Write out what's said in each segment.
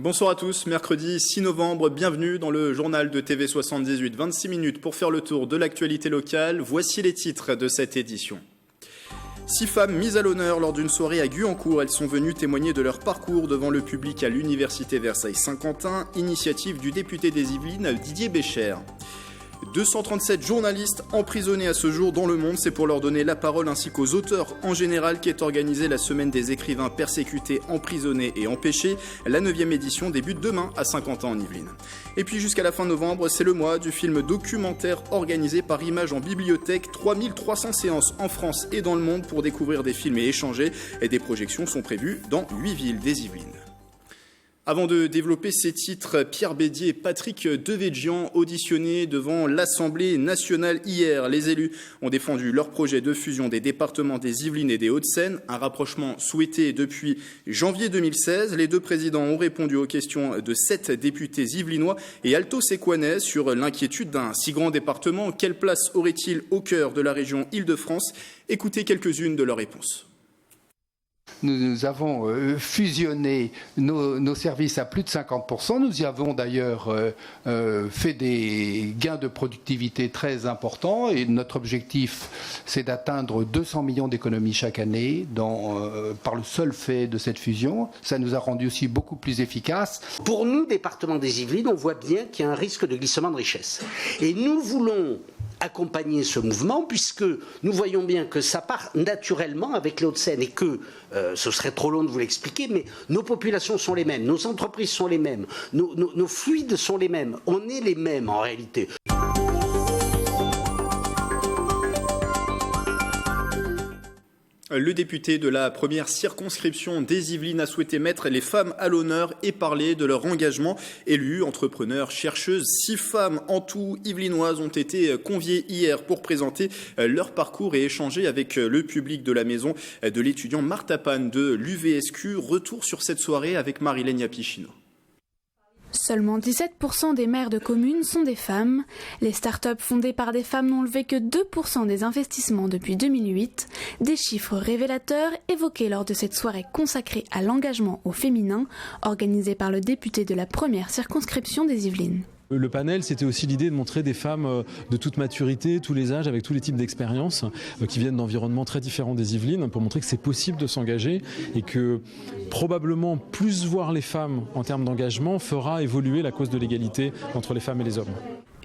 Bonsoir à tous, mercredi 6 novembre, bienvenue dans le journal de TV78, 26 minutes pour faire le tour de l'actualité locale. Voici les titres de cette édition. 6 femmes mises à l'honneur lors d'une soirée à Guyancourt. Elles sont venues témoigner de leur parcours devant le public à l'université Versailles-Saint-Quentin, initiative du député des Yvelines Didier Bécher. 237 journalistes emprisonnés à ce jour dans le monde, c'est pour leur donner la parole ainsi qu'aux auteurs en général qu'est organisée la semaine des écrivains persécutés, emprisonnés et empêchés. La 9e édition débute demain à Saint-Quentin en Yvelines. Et puis jusqu'à la fin novembre, c'est le mois du film documentaire organisé par Images en Bibliothèque. 3300 séances en France et dans le monde pour découvrir des films et échanger. Et des projections sont prévues dans 8 villes des Yvelines. Avant de développer ces titres, Pierre Bédier et Patrick Devedjian auditionnés devant l'Assemblée nationale hier. Les élus ont défendu leur projet de fusion des départements des Yvelines et des Hauts-de-Seine, un rapprochement souhaité depuis janvier 2016. Les deux présidents ont répondu aux questions de 7 députés yvelinois et Alto Séquanais sur l'inquiétude d'un si grand département. Quelle place aurait-il au cœur de la région Île-de-France? Écoutez quelques-unes de leurs réponses. Nous avons fusionné nos services à plus de 50%. Nous y avons d'ailleurs fait des gains de productivité très importants. Et notre objectif, c'est d'atteindre 200 millions d'économies chaque année par le seul fait de cette fusion. Ça nous a rendu aussi beaucoup plus efficaces. Pour nous, département des Yvelines, on voit bien qu'il y a un risque de glissement de richesse. Et nous voulons accompagner ce mouvement puisque nous voyons bien que ça part naturellement avec les Hauts-de-Seine et que ce serait trop long de vous l'expliquer, mais nos populations sont les mêmes, nos entreprises sont les mêmes, nos fluides sont les mêmes, on est les mêmes en réalité. Le député de la première circonscription des Yvelines a souhaité mettre les femmes à l'honneur et parler de leur engagement. Élus, entrepreneurs, chercheuses, 6 femmes en tout yvelinoises ont été conviées hier pour présenter leur parcours et échanger avec le public de la maison de l'étudiant Martha Pan de l'UVSQ. Retour sur cette soirée avec Marilène Yapichino. Seulement 17% des maires de communes sont des femmes. Les start-up fondées par des femmes n'ont levé que 2% des investissements depuis 2008. Des chiffres révélateurs évoqués lors de cette soirée consacrée à l'engagement au féminin, organisée par le député de la première circonscription des Yvelines. Le panel, c'était aussi l'idée de montrer des femmes de toute maturité, tous les âges, avec tous les types d'expériences qui viennent d'environnements très différents des Yvelines, pour montrer que c'est possible de s'engager et que probablement plus voir les femmes en termes d'engagement fera évoluer la cause de l'égalité entre les femmes et les hommes.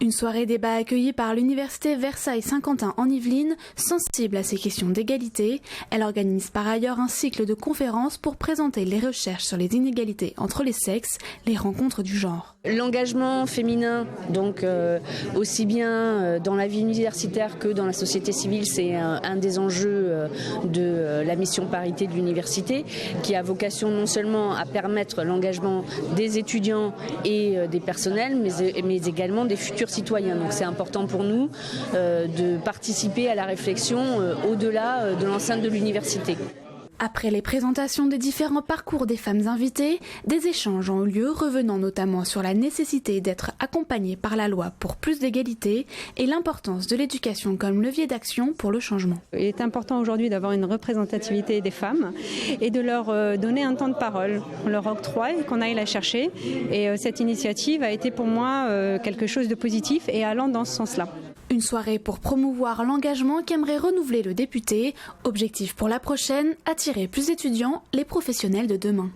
Une soirée débat accueillie par l'université Versailles-Saint-Quentin en Yvelines, sensible à ces questions d'égalité. Elle organise par ailleurs un cycle de conférences pour présenter les recherches sur les inégalités entre les sexes, les rencontres du genre. L'engagement féminin, donc aussi bien dans la vie universitaire que dans la société civile, c'est un des enjeux de la mission parité de l'université, qui a vocation non seulement à permettre l'engagement des étudiants et des personnels, mais également des futurs citoyens. Donc c'est important pour nous de participer à la réflexion au-delà de l'enceinte de l'université. Après les présentations des différents parcours des femmes invitées, des échanges ont eu lieu revenant notamment sur la nécessité d'être accompagnées par la loi pour plus d'égalité et l'importance de l'éducation comme levier d'action pour le changement. Il est important aujourd'hui d'avoir une représentativité des femmes et de leur donner un temps de parole. On leur octroie et qu'on aille la chercher. Et cette initiative a été pour moi quelque chose de positif et allant dans ce sens-là. Une soirée pour promouvoir l'engagement qu'aimerait renouveler le député. Objectif pour la prochaine, attirer plus d'étudiants, les professionnels de demain.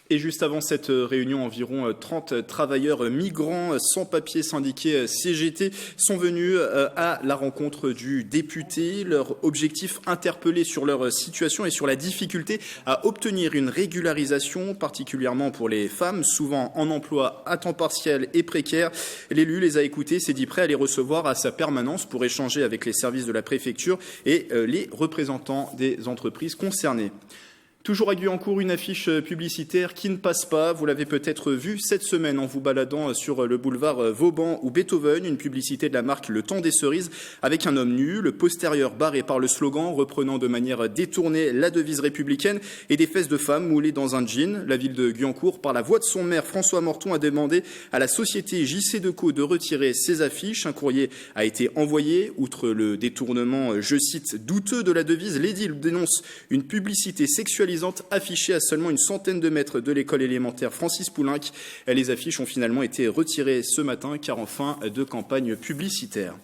Et juste avant cette réunion, environ 30 travailleurs migrants sans papier syndiqués CGT sont venus à la rencontre du député. Leur objectif, interpellé sur leur situation et sur la difficulté à obtenir une régularisation, particulièrement pour les femmes, souvent en emploi à temps partiel et précaire. L'élu les a écoutés, s'est dit prêt à les recevoir à sa permanence pour échanger avec les services de la préfecture et les représentants des entreprises concernées. Toujours à Guyancourt, une affiche publicitaire qui ne passe pas. Vous l'avez peut-être vue cette semaine en vous baladant sur le boulevard Vauban ou Beethoven. Une publicité de la marque Le Temps des Cerises avec un homme nu, le postérieur barré par le slogan reprenant de manière détournée la devise républicaine et des fesses de femmes moulées dans un jean. La ville de Guyancourt, par la voix de son maire François Morton, a demandé à la société JC Deco de retirer ses affiches. Un courrier a été envoyé. Outre le détournement, je cite, douteux de la devise, l'édile dénonce une publicité sexualisée soi-disant affichées à seulement une centaine de mètres de l'école élémentaire Francis Poulenc. Les affiches ont finalement été retirées ce matin car en fin de campagne publicitaire.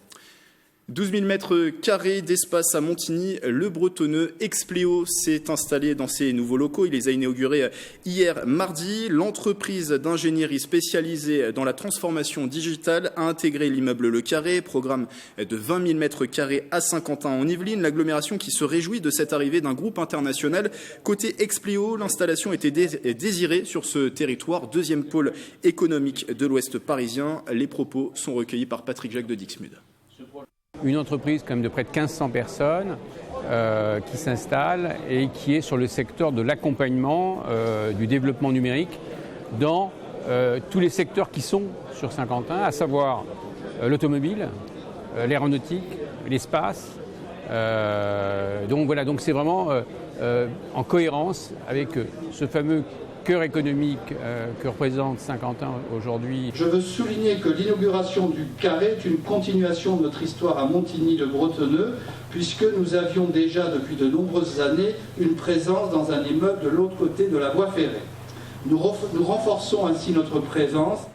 12 000 mètres carrés d'espace à Montigny. Le bretonneux Expléo s'est installé dans ses nouveaux locaux. Il les a inaugurés hier mardi. L'entreprise d'ingénierie spécialisée dans la transformation digitale a intégré l'immeuble Le Carré, programme de 20 000 mètres carrés à Saint-Quentin en Yvelines. L'agglomération qui se réjouit de cette arrivée d'un groupe international. Côté Expléo, l'installation était désirée sur ce territoire, deuxième pôle économique de l'Ouest parisien. Les propos sont recueillis par Patrick Jacques de Dixmude. Une entreprise quand même de près de 1500 personnes qui s'installe et qui est sur le secteur de l'accompagnement du développement numérique dans tous les secteurs qui sont sur Saint-Quentin, à savoir l'automobile, l'aéronautique, l'espace. Donc voilà, donc c'est vraiment en cohérence avec ce fameux cœur économique que représente Saint-Quentin aujourd'hui. Je veux souligner que l'inauguration du Carré est une continuation de notre histoire à Montigny-le-Bretonneux, puisque nous avions déjà depuis de nombreuses années une présence dans un immeuble de l'autre côté de la voie ferrée. Nous renforçons ainsi notre présence.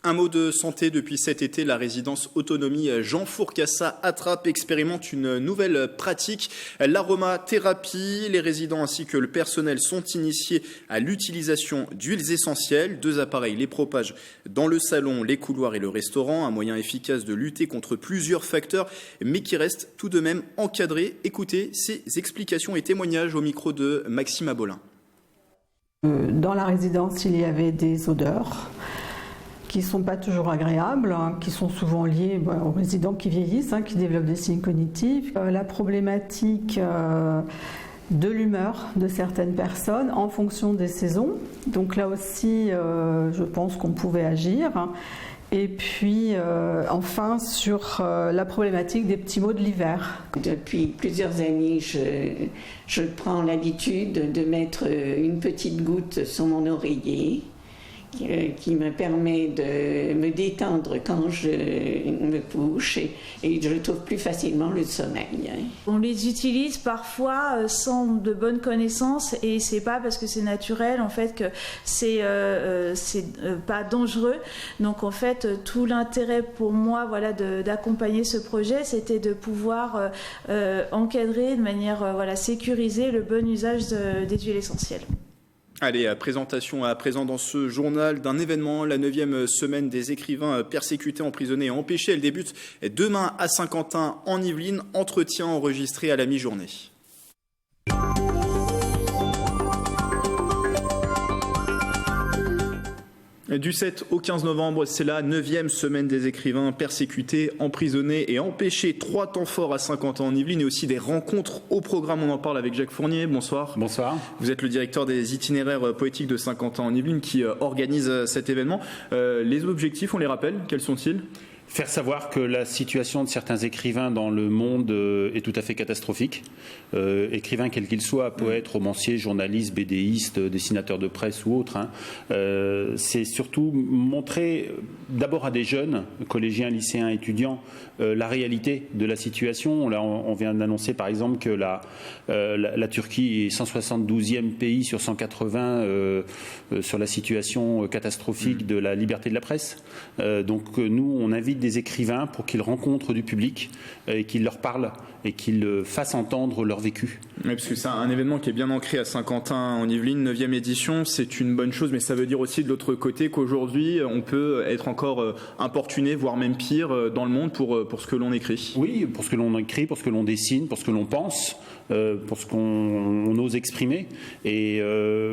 Un mot de santé depuis cet été, la résidence autonomie Jean Fourcassa Attrape expérimente une nouvelle pratique, l'aromathérapie. Les résidents ainsi que le personnel sont initiés à l'utilisation d'huiles essentielles. 2 appareils les propagent dans le salon, les couloirs et le restaurant, un moyen efficace de lutter contre plusieurs facteurs, mais qui reste tout de même encadré. Écoutez ces explications et témoignages au micro de Maxime Abolin. Dans la résidence, il y avait des odeurs qui ne sont pas toujours agréables, qui sont souvent liées aux résidents qui vieillissent, qui développent des signes cognitifs. La problématique de l'humeur de certaines personnes en fonction des saisons. Donc là aussi, je pense qu'on pouvait agir. Et puis, enfin, sur la problématique des petits maux de l'hiver. Depuis plusieurs années, je prends l'habitude de mettre une petite goutte sur mon oreiller, qui me permet de me détendre quand je me couche et je trouve plus facilement le sommeil. On les utilise parfois sans de bonnes connaissances et c'est pas parce que c'est naturel en fait que c'est pas dangereux. Donc en fait tout l'intérêt pour moi d'accompagner ce projet, c'était de pouvoir encadrer de manière sécurisée le bon usage des huiles essentielles. Allez, présentation à présent dans ce journal d'un événement, la 9e semaine des écrivains persécutés, emprisonnés et empêchés. Elle débute demain à Saint-Quentin en Yvelines, entretien enregistré à la mi-journée. Du 7 au 15 novembre, c'est la 9e semaine des écrivains persécutés, emprisonnés et empêchés. 3 temps forts à Saint-Quentin en Yvelines et aussi des rencontres au programme. On en parle avec Jacques Fournier. Bonsoir. Bonsoir. Vous êtes le directeur des itinéraires poétiques de Saint-Quentin en Yvelines qui organise cet événement. Les objectifs, on les rappelle, quels sont-ils ? Faire savoir que la situation de certains écrivains dans le monde est tout à fait catastrophique. Écrivains quels qu'ils soient, poètes, romanciers, journalistes, bédéistes, dessinateurs de presse ou autres. C'est surtout montrer d'abord à des jeunes, collégiens, lycéens, étudiants, la réalité de la situation. Là, on vient d'annoncer par exemple que la Turquie est 172e pays sur 180 sur la situation catastrophique de la liberté de la presse. Donc nous, on invite des écrivains pour qu'ils rencontrent du public et qu'ils leur parlent et qu'ils fassent entendre leur vécu. Oui, parce que c'est un événement qui est bien ancré à Saint-Quentin en Yvelines, 9e édition, c'est une bonne chose, mais ça veut dire aussi de l'autre côté qu'aujourd'hui on peut être encore importuné, voire même pire dans le monde pour ce que l'on écrit. Oui, pour ce que l'on écrit, pour ce que l'on dessine, pour ce que l'on pense, pour ce qu'on ose exprimer. Et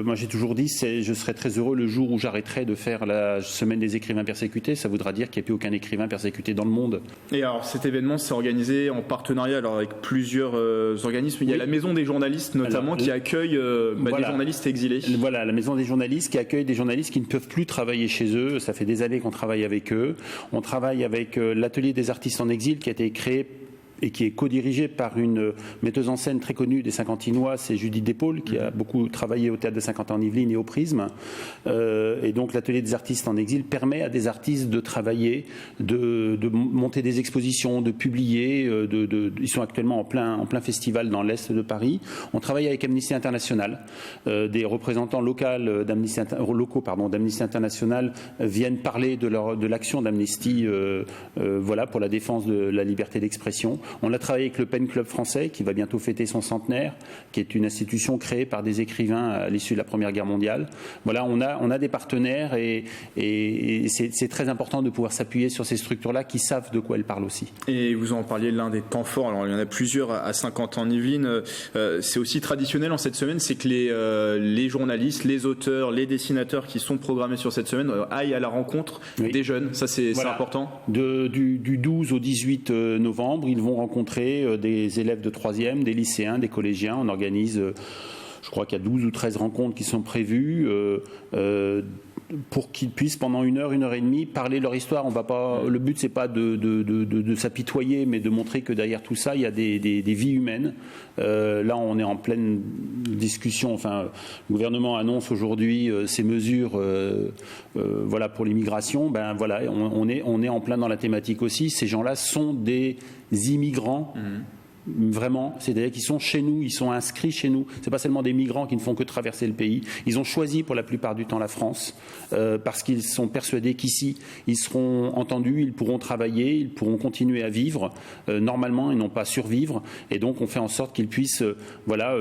moi j'ai toujours dit, je serais très heureux le jour où j'arrêterai de faire la semaine des écrivains persécutés. Ça voudra dire qu'il n'y a plus aucun écrivain persécuté dans le monde. Et alors cet événement s'est organisé en partenariat avec plusieurs organismes. Il y a la Maison des journalistes notamment qui accueille des journalistes exilés. Voilà, la Maison des journalistes qui accueille des journalistes qui ne peuvent plus travailler chez eux. Ça fait des années qu'on travaille avec eux. On travaille avec l'Atelier des artistes en exil qui a été créé et qui est co-dirigé par une metteuse en scène très connue des Saint-Quentinois, c'est Judith Despaul, qui a beaucoup travaillé au Théâtre de Saint-Quentin-en-Yvelines et au Prisme. Et donc l'atelier des artistes en exil permet à des artistes de travailler, de monter des expositions, de publier. Ils sont actuellement en plein festival dans l'Est de Paris. On travaille avec Amnesty International. Des représentants locaux d'Amnesty International viennent parler de l'action d'Amnesty pour la défense de la liberté d'expression. On a travaillé avec le Pen Club français qui va bientôt fêter son centenaire, qui est une institution créée par des écrivains à l'issue de la Première Guerre mondiale. Voilà, on a des partenaires et c'est très important de pouvoir s'appuyer sur ces structures-là qui savent de quoi elles parlent aussi. Et vous en parliez de l'un des temps forts, alors il y en a plusieurs à Saint-Quentin-en-Yvelines. C'est aussi traditionnel en cette semaine, c'est que les journalistes, les auteurs, les dessinateurs qui sont programmés sur cette semaine aillent à la rencontre des jeunes. Ça, c'est important. Du 12 au 18 novembre, ils vont rencontrer des élèves de 3e, des lycéens, des collégiens. On organise, je crois qu'il y a 12 ou 13 rencontres qui sont prévues pour qu'ils puissent pendant 1 heure, 1 heure et demie parler leur histoire. Le but, c'est pas de s'apitoyer, mais de montrer que derrière tout ça, il y a des vies humaines. Là, on est en pleine discussion. Enfin, le gouvernement annonce aujourd'hui ces mesures pour l'immigration. On est en plein dans la thématique aussi. Ces gens-là sont des immigrants. Vraiment, c'est-à-dire qu'ils sont chez nous, ils sont inscrits chez nous. C'est pas seulement des migrants qui ne font que traverser le pays. Ils ont choisi pour la plupart du temps la France parce qu'ils sont persuadés qu'ici ils seront entendus, ils pourront travailler, ils pourront continuer à vivre normalement et non pas survivre. Et donc on fait en sorte qu'ils puissent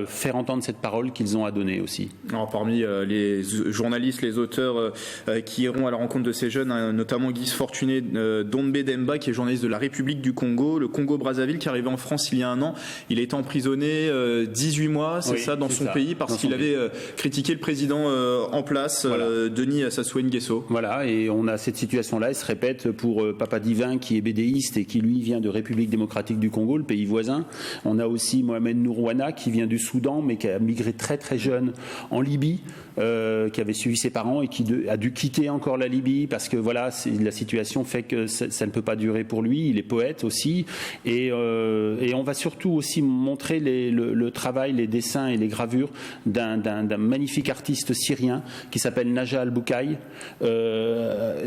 faire entendre cette parole qu'ils ont à donner aussi. Alors, parmi les journalistes, les auteurs qui iront à la rencontre de ces jeunes, notamment Guy Fortuné Dombe Demba, qui est journaliste de la République du Congo, le Congo-Brazzaville, qui est arrivé en France il y a un an. Il a été emprisonné 18 mois, dans son pays, parce qu'il avait critiqué le président en place, Denis Sassou Nguesso. Voilà, et on a cette situation-là, elle se répète pour Papa Divin, qui est bédéiste et qui, lui, vient de République démocratique du Congo, le pays voisin. On a aussi Mohamed Nourouana, qui vient du Soudan, mais qui a migré très très jeune en Libye, qui avait suivi ses parents et qui a dû quitter encore la Libye, parce que la situation fait que ça ne peut pas durer pour lui. Il est poète aussi, et on va surtout aussi montrer le travail, les dessins et les gravures d'un magnifique artiste syrien qui s'appelle Naja Al-Boukaï.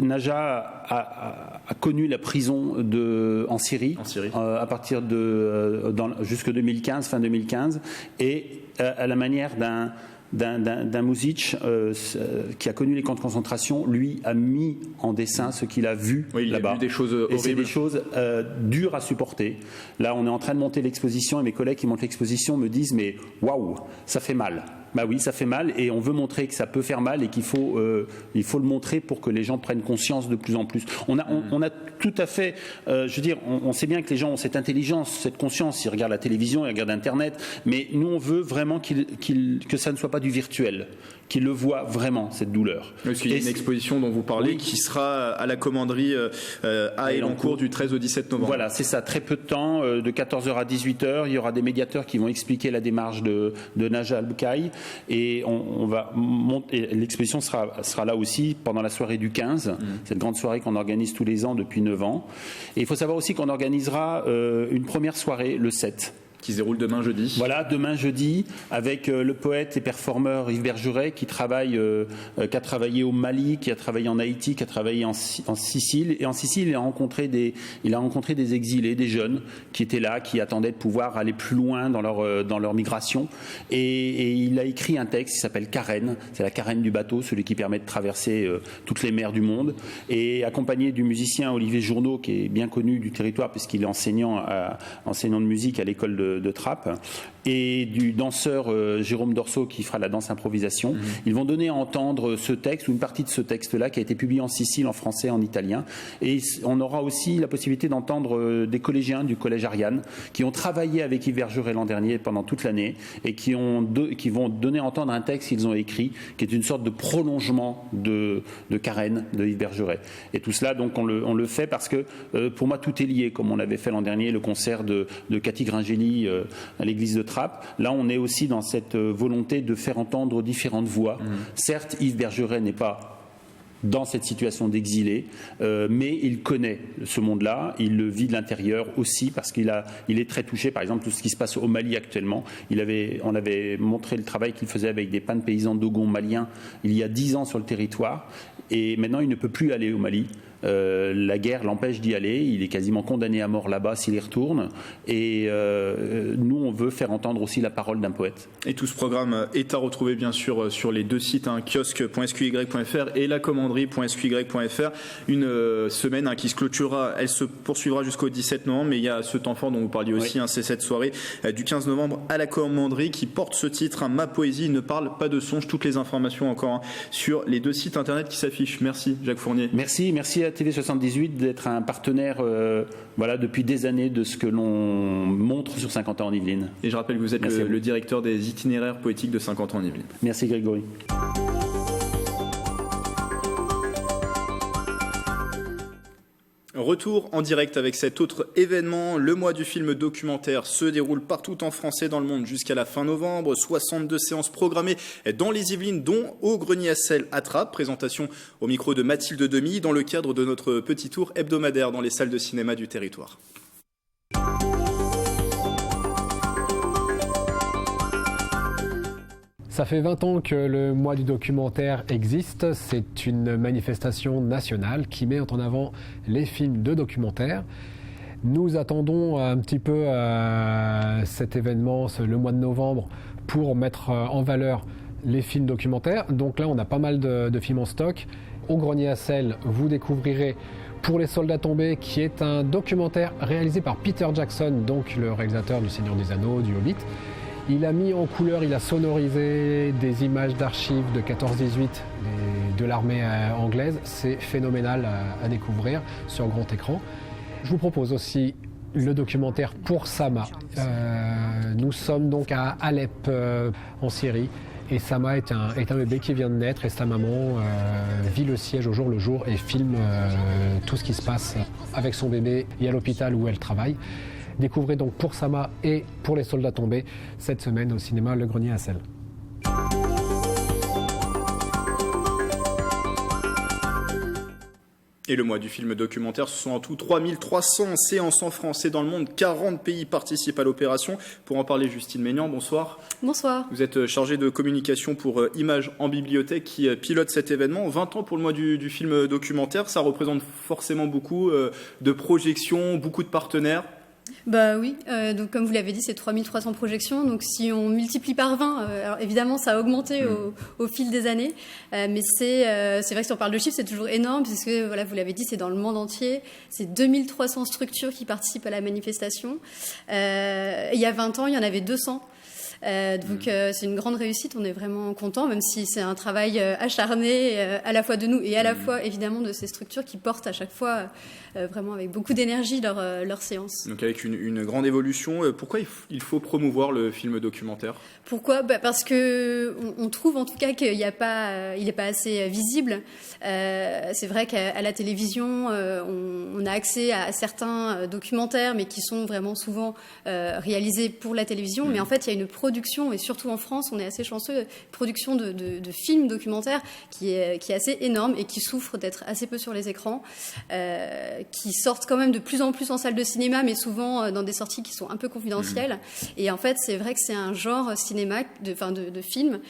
Naja a connu la prison en Syrie. À partir jusque 2015, fin 2015, et à la manière d'un Mouzic qui a connu les camps de concentration, lui a mis en dessin ce qu'il a vu là-bas. Il a vu des choses horribles. Et c'est des choses dures à supporter. Là, on est en train de monter l'exposition et mes collègues qui montent l'exposition me disent mais waouh, ça fait mal. Bah oui, ça fait mal et on veut montrer que ça peut faire mal et qu'il faut le montrer pour que les gens prennent conscience de plus en plus. On a tout à fait, on sait bien que les gens ont cette intelligence, cette conscience. Ils regardent la télévision, ils regardent Internet, mais nous on veut vraiment que ça ne soit pas du virtuel, qu'ils le voient vraiment, cette douleur. Parce qu'il y a une exposition dont vous parlez qui sera à la commanderie à Elancourt du 13 au 17 novembre. Voilà, c'est ça, très peu de temps, de 14h à 18h. Il y aura des médiateurs qui vont expliquer la démarche de Naja Al-Boukaï et on va monter. L'exposition sera là aussi pendant la soirée du 15, cette grande soirée qu'on organise tous les ans depuis 9 ans. Et il faut savoir aussi qu'on organisera une première soirée le 7. Qui se déroule demain jeudi. Voilà, demain jeudi, avec le poète et performeur Yves Bergeret qui a travaillé au Mali, qui a travaillé en Haïti, qui a travaillé en Sicile. Et en Sicile, il a rencontré des exilés, des jeunes qui étaient là, qui attendaient de pouvoir aller plus loin dans leur migration. Et il a écrit un texte qui s'appelle Carène. C'est la carène du bateau, celui qui permet de traverser toutes les mers du monde. Et accompagné du musicien Olivier Journeau, qui est bien connu du territoire puisqu'il est enseignant de musique à l'école de Trappes, et du danseur Jérôme Dorso qui fera la danse improvisation. Ils vont donner à entendre ce texte ou une partie de ce texte-là qui a été publié en Sicile, en français, en italien. Et on aura aussi la possibilité d'entendre des collégiens du collège Ariane qui ont travaillé avec Yves Bergeret l'an dernier pendant toute l'année et qui vont donner à entendre un texte qu'ils ont écrit qui est une sorte de prolongement de Carène de Yves Bergeret. Et tout cela, donc, on le fait parce que pour moi, tout est lié, comme on l'avait fait l'an dernier, le concert de Cathy Gringeli à l'église de Trappes. Là, on est aussi dans cette volonté de faire entendre différentes voix. Certes, Yves Bergeret n'est pas dans cette situation d'exilé, mais il connaît ce monde-là, il le vit de l'intérieur aussi parce il est très touché, par exemple, tout ce qui se passe au Mali actuellement. On avait montré le travail qu'il faisait avec des pannes paysans Dogon maliens il y a 10 ans sur le territoire, et maintenant il ne peut plus aller au Mali. La guerre l'empêche d'y aller, il est quasiment condamné à mort là-bas s'il y retourne, et nous on veut faire entendre aussi la parole d'un poète. Et tout ce programme est à retrouver bien sûr sur les deux sites, kiosque.sqy.fr et lacommanderie.sqy.fr. Une semaine qui se clôturera, elle se poursuivra jusqu'au 17 novembre, mais il y a ce temps fort dont vous parliez aussi, c'est cette soirée du 15 novembre à la commanderie qui porte ce titre, Ma poésie ne parle pas de songe. Toutes les informations encore sur les deux sites internet qui s'affichent. Merci Jacques Fournier. Merci à TV78 d'être un partenaire depuis des années de ce que l'on montre sur 50 ans en Yvelines. Et je rappelle que vous êtes le directeur des itinéraires poétiques de 50 ans en Yvelines. Merci Grégory. Retour en direct avec cet autre événement. Le mois du film documentaire se déroule partout en France et dans le monde jusqu'à la fin novembre. 62 séances programmées dans les Yvelines, dont au Grenier à Sel à Trappes. Présentation au micro de Mathilde Demy dans le cadre de notre petit tour hebdomadaire dans les salles de cinéma du territoire. Ça fait 20 ans que le mois du documentaire existe. C'est une manifestation nationale qui met en avant les films de documentaire. Nous attendons un petit peu cet événement, le mois de novembre, pour mettre en valeur les films documentaires. Donc là, on a pas mal de films en stock. Au Grenier à Sel, vous découvrirez Pour les soldats tombés, qui est un documentaire réalisé par Peter Jackson, donc le réalisateur du Seigneur des Anneaux, du Hobbit. Il a mis en couleur, il a sonorisé des images d'archives de 14-18 de l'armée anglaise. C'est phénoménal à découvrir sur grand écran. Je vous propose aussi le documentaire Pour Sama. Nous sommes donc à Alep, en Syrie. Et Sama est un bébé qui vient de naître et sa maman vit le siège au jour le jour et filme tout ce qui se passe avec son bébé et à l'hôpital où elle travaille. Découvrez donc Pour Sama et Pour les soldats tombés cette semaine au cinéma Le Grenier à Sel. Et le mois du film documentaire, ce sont en tout 3300 séances en France et dans le monde. 40 pays participent à l'opération. Pour en parler, Justine Maignan, bonsoir. Bonsoir. Vous êtes chargée de communication pour Images en bibliothèque qui pilote cet événement. 20 ans pour le mois du film documentaire, ça représente forcément beaucoup de projections, beaucoup de partenaires. Bah oui, donc comme vous l'avez dit, c'est 3300 projections, donc si on multiplie par 20, alors évidemment ça a augmenté au fil des années, mais c'est vrai que si on parle de chiffres, c'est toujours énorme, puisque voilà, vous l'avez dit, c'est dans le monde entier, c'est 2300 structures qui participent à la manifestation. Il y a 20 ans, il y en avait 200. Donc c'est une grande réussite, on est vraiment content, même si c'est un travail acharné à la fois de nous et à la fois évidemment de ces structures qui portent à chaque fois vraiment avec beaucoup d'énergie leur séance. Donc avec une grande évolution, pourquoi il faut promouvoir le film documentaire ? Pourquoi ? Parce que on trouve en tout cas qu'il n'est pas assez visible. C'est vrai qu'à la télévision, on a accès à certains documentaires, mais qui sont vraiment souvent réalisés pour la télévision. Mais en fait, il y a une production, et surtout en France, on est assez chanceux, production de films documentaires qui est assez énorme et qui souffre d'être assez peu sur les écrans, qui sortent quand même de plus en plus en salle de cinéma, mais souvent dans des sorties qui sont un peu confidentielles. Et en fait, c'est vrai que c'est un genre cinéma de film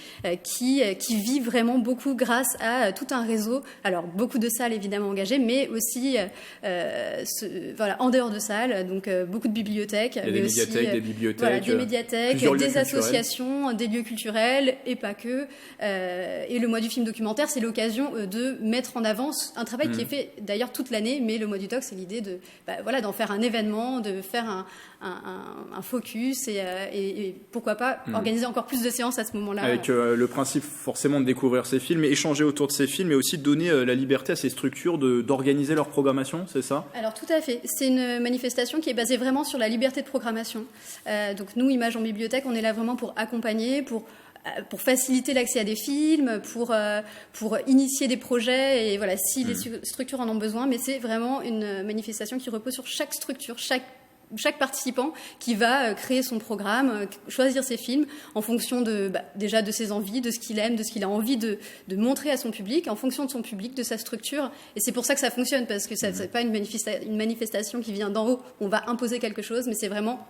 qui vit vraiment beaucoup grâce à tout un réseau. Alors, beaucoup de salles évidemment engagées, mais aussi en dehors de salles, donc beaucoup de bibliothèques. Il y a des médiathèques, des bibliothèques. Voilà, des médiathèques, des associations, des lieux culturels, et pas que. Et le mois du film documentaire, c'est l'occasion de mettre en avant un travail qui est fait d'ailleurs toute l'année, mais le mois du doc, c'est l'idée d'en faire un événement, de faire un focus et pourquoi pas organiser encore plus de séances à ce moment-là. Avec le principe forcément de découvrir ces films et échanger autour de ces films, mais aussi de donner la liberté à ces structures d'organiser leur programmation, c'est ça ? Alors tout à fait. C'est une manifestation qui est basée vraiment sur la liberté de programmation. Donc nous, Images en bibliothèque, on est là vraiment pour accompagner, pour faciliter l'accès à des films, pour initier des projets, et voilà, si les structures en ont besoin, mais c'est vraiment une manifestation qui repose sur chaque structure, chaque chaque participant qui va créer son programme, choisir ses films en fonction déjà de ses envies, de ce qu'il aime, de ce qu'il a envie de montrer à son public, en fonction de son public, de sa structure. Et c'est pour ça que ça fonctionne, parce que ça c'est pas une manifestation qui vient d'en haut, on va imposer quelque chose, mais c'est vraiment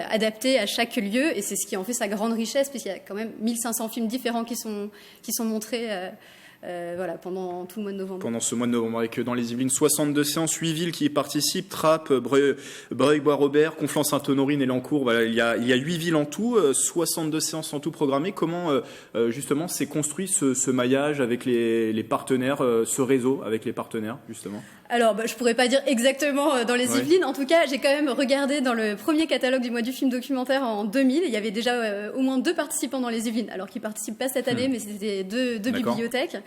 adapté à chaque lieu, et c'est ce qui en fait sa grande richesse, puisqu'il y a quand même 1500 films différents qui sont montrés pendant tout le mois de novembre. Pendant ce mois de novembre, avec dans les Yvelines 62 séances, 8 villes qui y participent, Trappes, Breuil-Bois-Robert, Conflans-Sainte-Honorine et Lancourt. Voilà, il y a 8 villes en tout, 62 séances en tout programmées. Comment justement s'est construit ce maillage avec les partenaires, ce réseau avec les partenaires justement? Alors, je pourrais pas dire exactement dans les Yvelines. En tout cas, j'ai quand même regardé dans le premier catalogue du mois du film documentaire en 2000. Il y avait déjà au moins 2 participants dans les Yvelines, alors qu'ils participent pas cette année, mais c'était deux bibliothèques.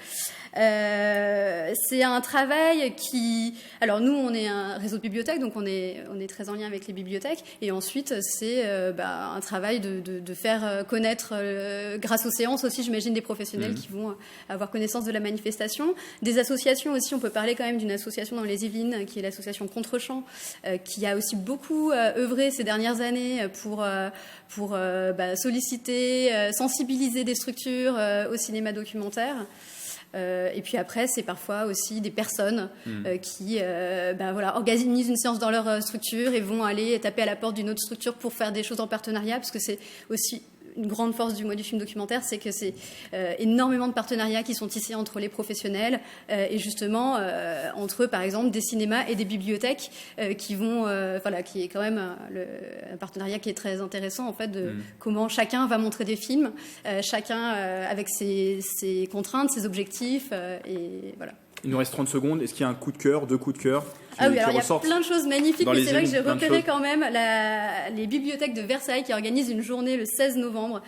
C'est un travail qui... Alors nous, on est un réseau de bibliothèques, donc on est très en lien avec les bibliothèques. Et ensuite, c'est un travail de faire connaître, grâce aux séances aussi, j'imagine, des professionnels qui vont avoir connaissance de la manifestation. Des associations aussi, on peut parler quand même d'une association dans les Yvelines, qui est l'association Contre-Champ, qui a aussi beaucoup œuvré ces dernières années pour solliciter, sensibiliser des structures au cinéma documentaire. Et puis après, c'est parfois aussi des personnes qui organisent une séance dans leur structure et vont aller taper à la porte d'une autre structure pour faire des choses en partenariat, parce que c'est aussi une grande force du mois du film documentaire, c'est que c'est énormément de partenariats qui sont tissés entre les professionnels et justement entre, par exemple, des cinémas et des bibliothèques qui vont, qui est quand même un partenariat qui est très intéressant, en fait, de comment chacun va montrer des films, chacun avec ses contraintes, ses objectifs, et voilà. Il nous reste 30 secondes. Est-ce qu'il y a un coup de cœur, 2 coups de cœur il y a plein de choses magnifiques, mais c'est vrai que j'ai repéré quand même les bibliothèques de Versailles qui organisent une journée le 16 novembre,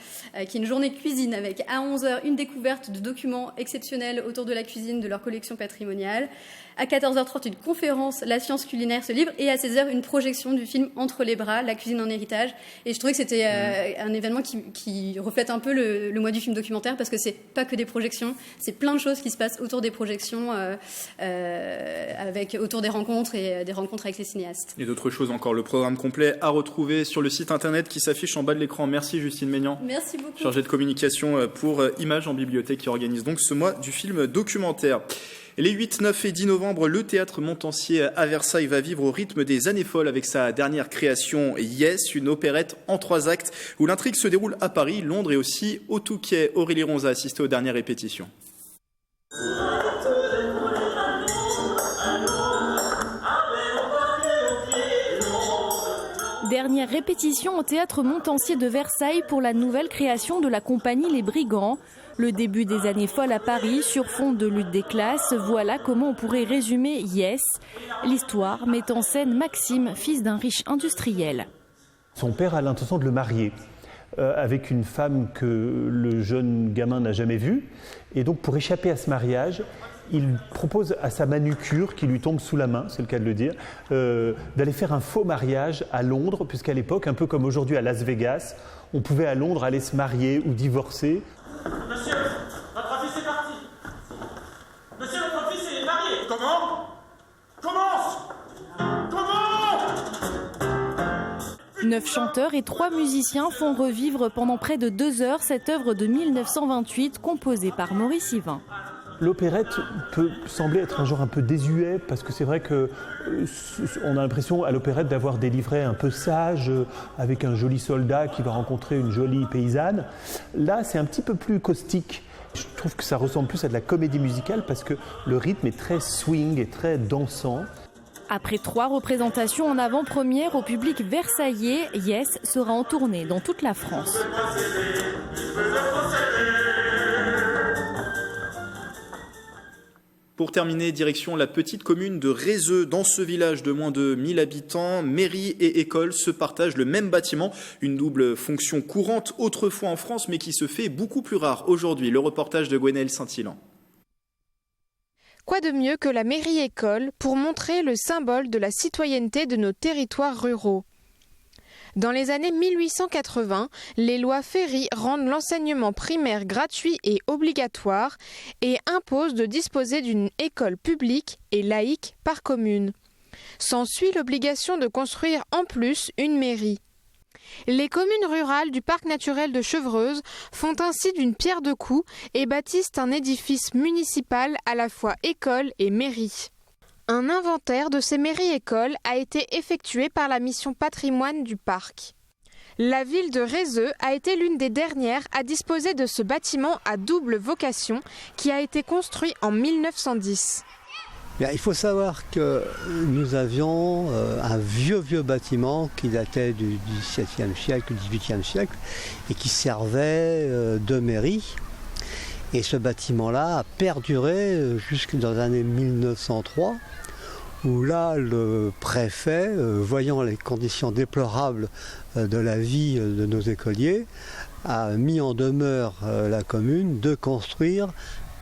qui est une journée cuisine avec à 11h une découverte de documents exceptionnels autour de la cuisine de leur collection patrimoniale. À 14h30, une conférence, La science culinaire se livre, et à 16h, une projection du film Entre les bras, la cuisine en héritage. Et je trouvais que c'était un événement qui reflète un peu le mois du film documentaire, parce que c'est pas que des projections, c'est plein de choses qui se passent autour des projections, autour des rencontres et des rencontres avec les cinéastes. Et d'autres choses encore. Le programme complet à retrouver sur le site internet qui s'affiche en bas de l'écran. Merci Justine Maignan. Merci beaucoup. Chargée de communication pour Images en bibliothèque, qui organise donc ce mois du film documentaire. Les 8, 9 et 10 novembre, le Théâtre Montansier à Versailles va vivre au rythme des années folles avec sa dernière création Yes, une opérette en 3 actes où l'intrigue se déroule à Paris, Londres et aussi au Touquet. Aurélie Ronza a assisté aux dernières répétitions. Dernière répétition au Théâtre Montansier de Versailles pour la nouvelle création de la compagnie Les Brigands. Le début des années folles à Paris sur fond de lutte des classes, voilà comment on pourrait résumer Yes. L'histoire met en scène Maxime, fils d'un riche industriel. Son père a l'intention de le marier avec une femme que le jeune gamin n'a jamais vue. Et donc pour échapper à ce mariage, il propose à sa manucure, qui lui tombe sous la main, c'est le cas de le dire, d'aller faire un faux mariage à Londres, puisqu'à l'époque, un peu comme aujourd'hui à Las Vegas, on pouvait à Londres aller se marier ou divorcer. Monsieur, votre fils est parti. Monsieur, votre fils est marié. Comment? Comment? 9 chanteurs et 3 musiciens font revivre pendant près de 2 heures cette œuvre de 1928 composée par Maurice Yvain. L'opérette peut sembler être un genre un peu désuet, parce que c'est vrai qu'on a l'impression à l'opérette d'avoir des livrets un peu sages, avec un joli soldat qui va rencontrer une jolie paysanne. Là, c'est un petit peu plus caustique. Je trouve que ça ressemble plus à de la comédie musicale, parce que le rythme est très swing et très dansant. Après 3 représentations en avant-première au public versaillais, Yes sera en tournée dans toute la France. Pour terminer, direction la petite commune de Rézeux. Dans ce village de moins de 1000 habitants, mairie et école se partagent le même bâtiment. Une double fonction courante autrefois en France, mais qui se fait beaucoup plus rare aujourd'hui. Le reportage de Gwenaëlle Saint-Hilaire. Quoi de mieux que la mairie-école pour montrer le symbole de la citoyenneté de nos territoires ruraux ? Dans les années 1880, les lois Ferry rendent l'enseignement primaire gratuit et obligatoire et imposent de disposer d'une école publique et laïque par commune. S'ensuit l'obligation de construire en plus une mairie. Les communes rurales du parc naturel de Chevreuse font ainsi d'une pierre deux coups et bâtissent un édifice municipal à la fois école et mairie. Un inventaire de ces mairies-écoles a été effectué par la mission patrimoine du parc. La ville de Rézeux a été l'une des dernières à disposer de ce bâtiment à double vocation qui a été construit en 1910. Il faut savoir que nous avions un vieux bâtiment qui datait du XVIIe siècle, du XVIIIe siècle et qui servait de mairie. Et ce bâtiment-là a perduré jusque dans les années 1903 où là le préfet, voyant les conditions déplorables de la vie de nos écoliers, a mis en demeure la commune de construire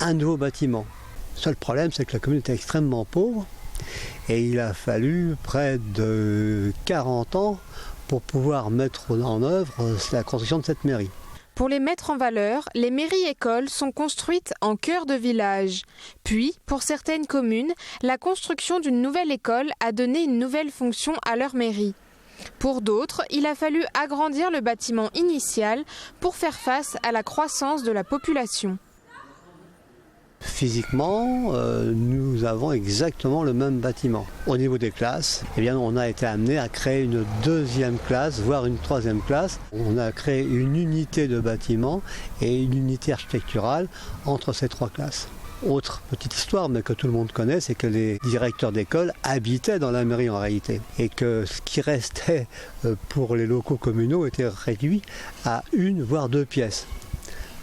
un nouveau bâtiment. Le seul problème, c'est que la commune était extrêmement pauvre et il a fallu près de 40 ans pour pouvoir mettre en œuvre la construction de cette mairie. Pour les mettre en valeur, les mairies-écoles sont construites en cœur de village. Puis, pour certaines communes, la construction d'une nouvelle école a donné une nouvelle fonction à leur mairie. Pour d'autres, il a fallu agrandir le bâtiment initial pour faire face à la croissance de la population. Physiquement, nous avons exactement le même bâtiment. Au niveau des classes, on a été amené à créer une deuxième classe, voire une troisième classe. On a créé une unité de bâtiment et une unité architecturale entre ces trois classes. Autre petite histoire, mais que tout le monde connaît, c'est que les directeurs d'école habitaient dans la mairie en réalité. Et que ce qui restait pour les locaux communaux était réduit à une, voire deux pièces.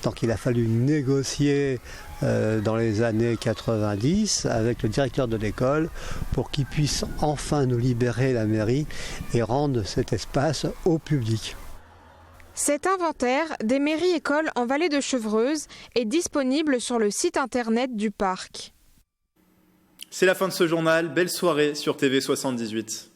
Donc il a fallu négocier dans les années 90 avec le directeur de l'école pour qu'il puisse enfin nous libérer la mairie et rendre cet espace au public. Cet inventaire des mairies-écoles en vallée de Chevreuse est disponible sur le site internet du parc. C'est la fin de ce journal. Belle soirée sur TV78.